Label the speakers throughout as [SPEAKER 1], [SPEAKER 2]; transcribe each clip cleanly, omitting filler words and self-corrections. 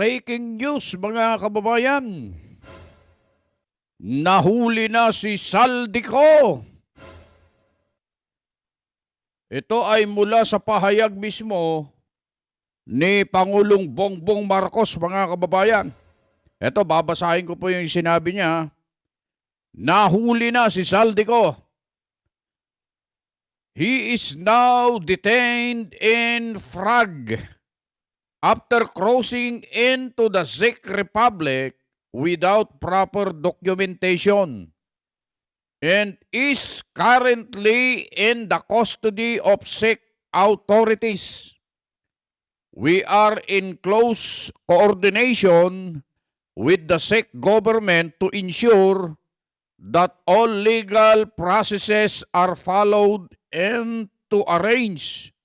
[SPEAKER 1] Breaking news mga kababayan. Nahuli na si Saldico. Ito ay mula sa pahayag mismo ni Pangulong Bongbong Marcos mga kababayan. Ito babasahin ko po yung sinabi niya. Nahuli na si Saldico. He is now detained in Prague after crossing into the Czech Republic without proper documentation and is currently in the custody of Czech authorities. We are in close coordination with the Czech government to ensure that all legal processes are followed and to arrange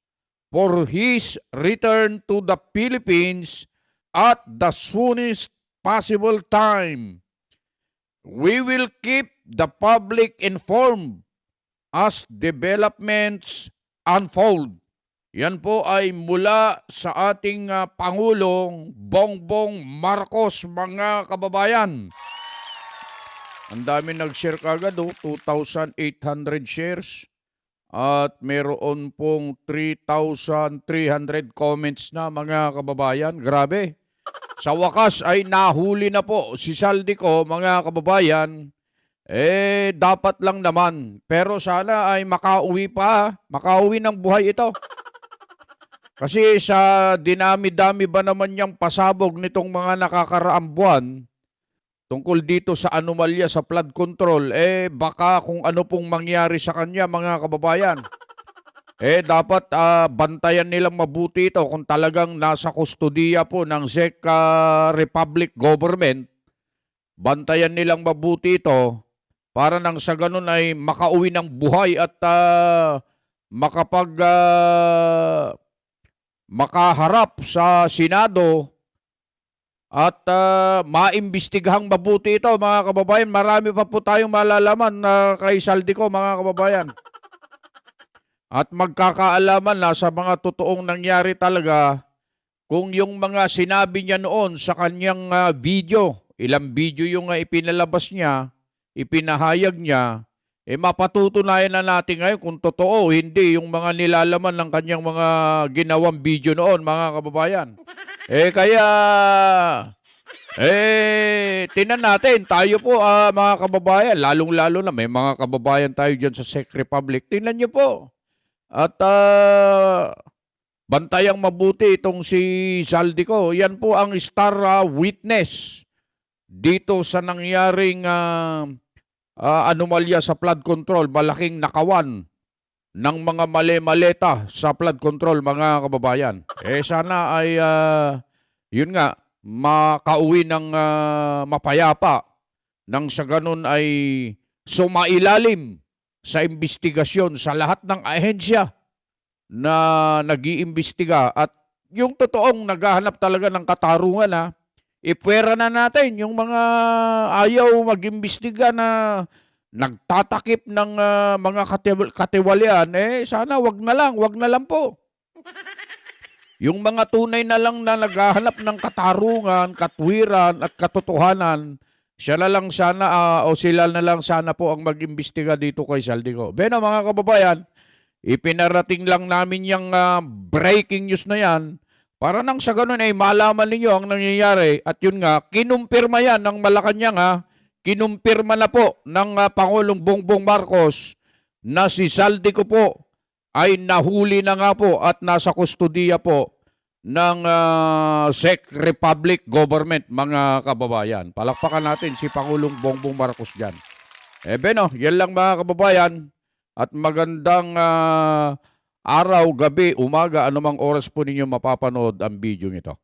[SPEAKER 1] for his return to the Philippines at the soonest possible time. We will keep the public informed as developments unfold. Yan po ay mula sa ating Pangulong Bongbong Marcos, mga kababayan. Ang dami nag-share kagad, 2,800 shares. At meron pong 3,300 comments na mga kababayan. Grabe. Sa wakas ay nahuli na po si Saldico mga kababayan. Dapat lang naman. Pero sana ay makauwi pa. Makauwi ng buhay ito. Kasi sa dinami-dami ba naman niyang pasabog nitong mga nakakaraang buwan, tungkol dito sa anomalya sa flood control, baka kung ano pong mangyari sa kanya mga kababayan. Dapat bantayan nilang mabuti ito kung talagang nasa kustodiya po ng Czech Republic government. Bantayan nilang mabuti ito para nang sa ganun ay makauwi ng buhay at makaharap sa Senado at maimbestigahang mabuti ito mga kababayan. Marami pa po tayong malalaman kay Saldico mga kababayan. At magkakaalaman na sa mga totoong nangyari talaga kung yung mga sinabi niya noon sa kanyang video, ilang video yung ipinalabas niya, ipinahayag niya, mapatutunayan na natin ngayon kung totoo o hindi yung mga nilalaman ng kanyang mga ginawang video noon mga kababayan. Tinan natin, tayo po mga kababayan, lalong-lalo na may mga kababayan tayo dyan sa Czech Republic. Tingnan niyo po. At bantayang mabuti itong si Saldico. Yan po ang star witness dito sa nangyaring anomalya sa flood control. Malaking nakawan ng mga mali-maleta sa flood control mga kababayan. Sana ay yun nga, makauwi ng mapayapa nang sa ganun ay sumailalim sa investigasyon sa lahat ng ahensya na nag-iimbestiga at yung totoong naghahanap talaga ng katarungan ipwera na natin yung mga ayaw mag-imbestiga na nagtatakip ng mga katiwalian, sana wag na lang po. Yung mga tunay na lang na naghahanap ng katarungan, katwiran at katotohanan, siya na lang sana o sila na lang sana po ang mag-imbestiga dito kay Saldico. Beno mga kababayan, ipinarating lang namin yung breaking news na yan para nang sa ganun ay malaman ninyo ang nangyayari. At yun nga, kinumpirma yan ng Malacanang kinumpirma na po ng Pangulong Bongbong Marcos na si Saldico po ay nahuli na nga po at nasa kustodiya po ng Czech Republic government mga kababayan. Palakpakan natin si Pangulong Bongbong Marcos dyan. Beno, yan lang mga kababayan at magandang araw, gabi, umaga, anumang oras po ninyo mapapanood ang video nito.